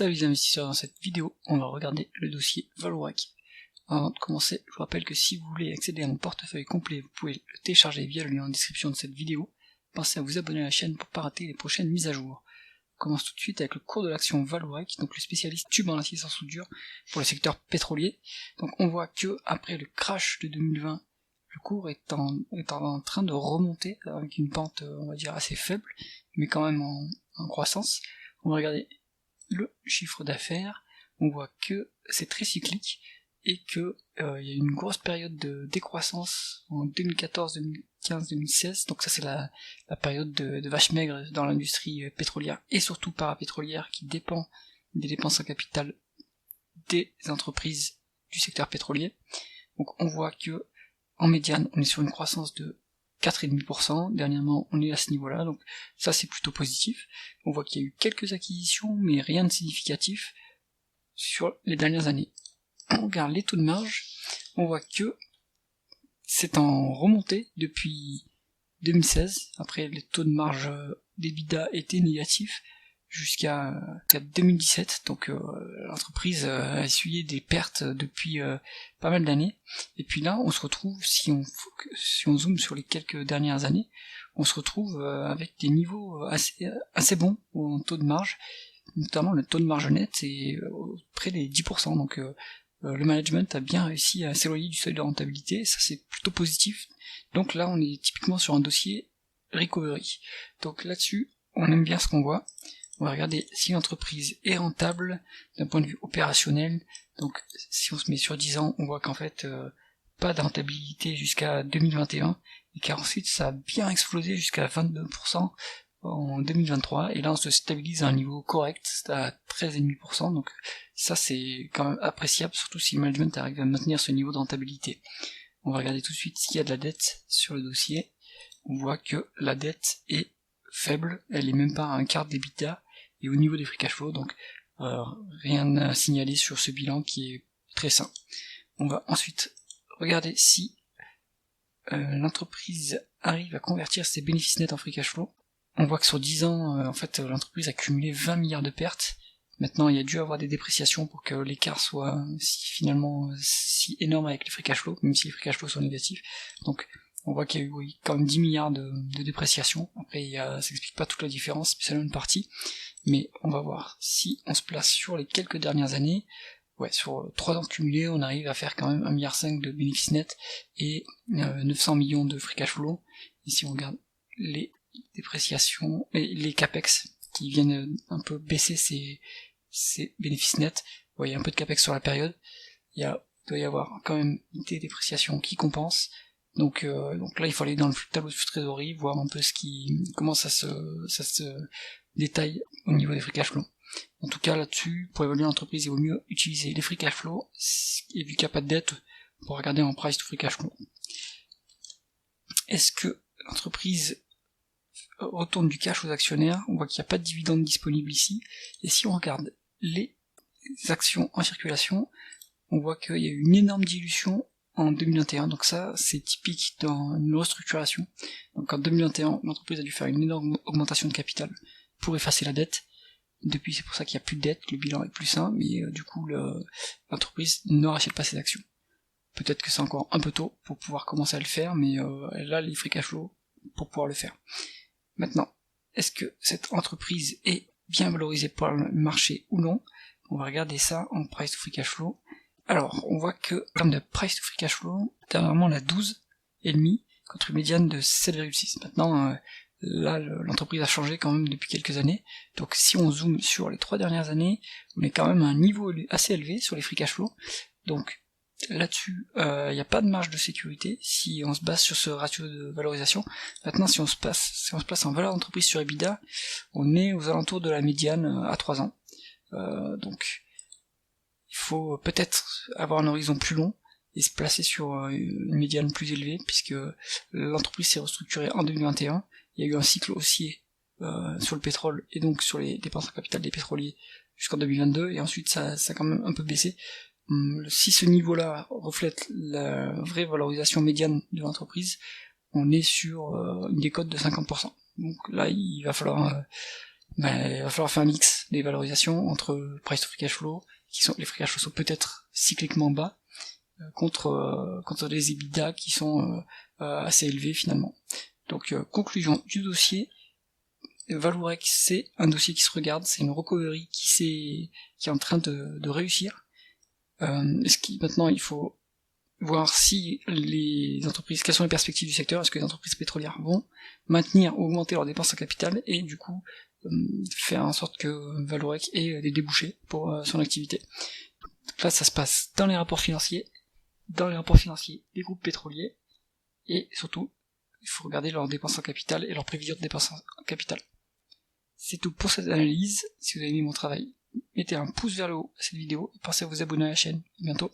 Salut les investisseurs, dans cette vidéo, on va regarder le dossier Vallourec. Avant de commencer, je vous rappelle que si vous voulez accéder à mon portefeuille complet, vous pouvez le télécharger via le lien en description de cette vidéo. Pensez à vous abonner à la chaîne pour ne pas rater les prochaines mises à jour. On commence tout de suite avec le cours de l'action Vallourec, donc le spécialiste tube en acier sans soudure pour le secteur pétrolier. Donc on voit que après le crash de 2020, le cours est en train de remonter avec une pente, on va dire, assez faible, mais quand même en croissance. On va regarder le chiffre d'affaires, on voit que c'est très cyclique et que il y a une grosse période de décroissance en 2014, 2015, 2016, donc ça c'est la période de vache maigre dans l'industrie pétrolière et surtout parapétrolière qui dépend des dépenses en capital des entreprises du secteur pétrolier. Donc on voit que en médiane on est sur une croissance de 4,5%, dernièrement on est à ce niveau-là, donc ça c'est plutôt positif. On voit qu'il y a eu quelques acquisitions, mais rien de significatif sur les dernières années. On regarde les taux de marge, on voit que c'est en remontée depuis 2016, après les taux de marge d'EBITDA étaient négatifs jusqu'à 2017, donc l'entreprise a essuyé des pertes depuis pas mal d'années, et puis là on se retrouve, si on zoome sur les quelques dernières années, on se retrouve avec des niveaux assez bons en taux de marge, notamment le taux de marge net est près des 10%, donc le management a bien réussi à s'éloigner du seuil de rentabilité, ça c'est plutôt positif, donc là on est typiquement sur un dossier recovery, donc là-dessus on aime bien ce qu'on voit. On va regarder si l'entreprise est rentable d'un point de vue opérationnel. Donc si on se met sur 10 ans, on voit qu'en fait pas de rentabilité jusqu'à 2021 et qu'ensuite ça a bien explosé jusqu'à 22% en 2023 et là on se stabilise à un niveau correct, c'est à 13,5%, donc ça c'est quand même appréciable, surtout si le management arrive à maintenir ce niveau de rentabilité. On va regarder tout de suite s'il y a de la dette sur le dossier. On voit que la dette est faible, elle est même pas à un quart de l'EBITDA, et au niveau des free cash flow, donc rien à signaler sur ce bilan qui est très sain. On va ensuite regarder si l'entreprise arrive à convertir ses bénéfices nets en free cash flow. On voit que sur 10 ans, en fait, l'entreprise a cumulé 20 milliards de pertes. Maintenant, il y a dû avoir des dépréciations pour que l'écart soit si énorme avec les free cash flow, même si les free cash flow sont négatifs. Donc, on voit qu'il y a eu quand même 10 milliards de dépréciation. Après, ça explique pas toute la différence, mais c'est une partie. Mais on va voir si on se place sur les quelques dernières années. Ouais, sur 3 ans cumulés, on arrive à faire quand même 1,5 milliard de bénéfices nets et 900 millions de free cash flow. Et si on regarde les dépréciations et les capex qui viennent un peu baisser ces bénéfices nets, ouais, il y a un peu de capex sur la période. Il doit y avoir quand même des dépréciations qui compensent. Donc là, il faut aller dans le tableau de trésorerie, voir un peu comment ça se détaille au niveau des free cash flow. En tout cas, là-dessus, pour évaluer l'entreprise, il vaut mieux utiliser les free cash flow, et vu qu'il n'y a pas de dette, pour regarder en price to free cash flow. Est-ce que l'entreprise retourne du cash aux actionnaires? On voit qu'il n'y a pas de dividende disponible ici, et si on regarde les actions en circulation, on voit qu'il y a eu une énorme dilution en 2021, donc ça c'est typique dans une restructuration. Donc en 2021, l'entreprise a dû faire une énorme augmentation de capital pour effacer la dette. Depuis, c'est pour ça qu'il n'y a plus de dette, le bilan est plus sain, mais du coup l'entreprise ne rachète pas ses actions. Peut-être que c'est encore un peu tôt pour pouvoir commencer à le faire, mais elle a les free cash flow pour pouvoir le faire. Maintenant, est-ce que cette entreprise est bien valorisée par le marché ou non? On va regarder ça en price to free cash flow. Alors, on voit que, en termes de price to free cash flow, dernièrement la 12,5 contre une médiane de 7,6. Maintenant, là, l'entreprise a changé quand même depuis quelques années. Donc, si on zoome sur les 3 dernières années, on est quand même à un niveau assez élevé sur les free cash flow. Donc, là-dessus, il n'y a pas de marge de sécurité si on se base sur ce ratio de valorisation. Maintenant, si on se place en valeur d'entreprise sur EBITDA, on est aux alentours de la médiane à 3 ans. Donc, il faut peut-être avoir un horizon plus long et se placer sur une médiane plus élevée, puisque l'entreprise s'est restructurée en 2021. Il y a eu un cycle haussier sur le pétrole et donc sur les dépenses en capital des pétroliers jusqu'en 2022, et ensuite ça a quand même un peu baissé. Si ce niveau-là reflète la vraie valorisation médiane de l'entreprise, on est sur une décote de 50%. Donc là, il va falloir il va falloir faire un mix des valorisations entre price to free cash flow, les free cash flow sont peut-être cycliquement bas, contre des EBITDA qui sont assez élevés finalement. Donc conclusion du dossier, Vallourec c'est un dossier qui se regarde, c'est une recovery qui est en train de réussir. Maintenant il faut voir si les entreprises, quelles sont les perspectives du secteur, est-ce que les entreprises pétrolières vont maintenir ou augmenter leurs dépenses en capital, et du coup faire en sorte que Vallourec ait des débouchés pour son activité. Donc là ça se passe dans les rapports financiers des groupes pétroliers, et surtout il faut regarder leurs dépenses en capital et leurs prévisions de dépenses en capital. C'est tout pour cette analyse. Si vous avez aimé mon travail, mettez un pouce vers le haut à cette vidéo et pensez à vous abonner à la chaîne. À bientôt.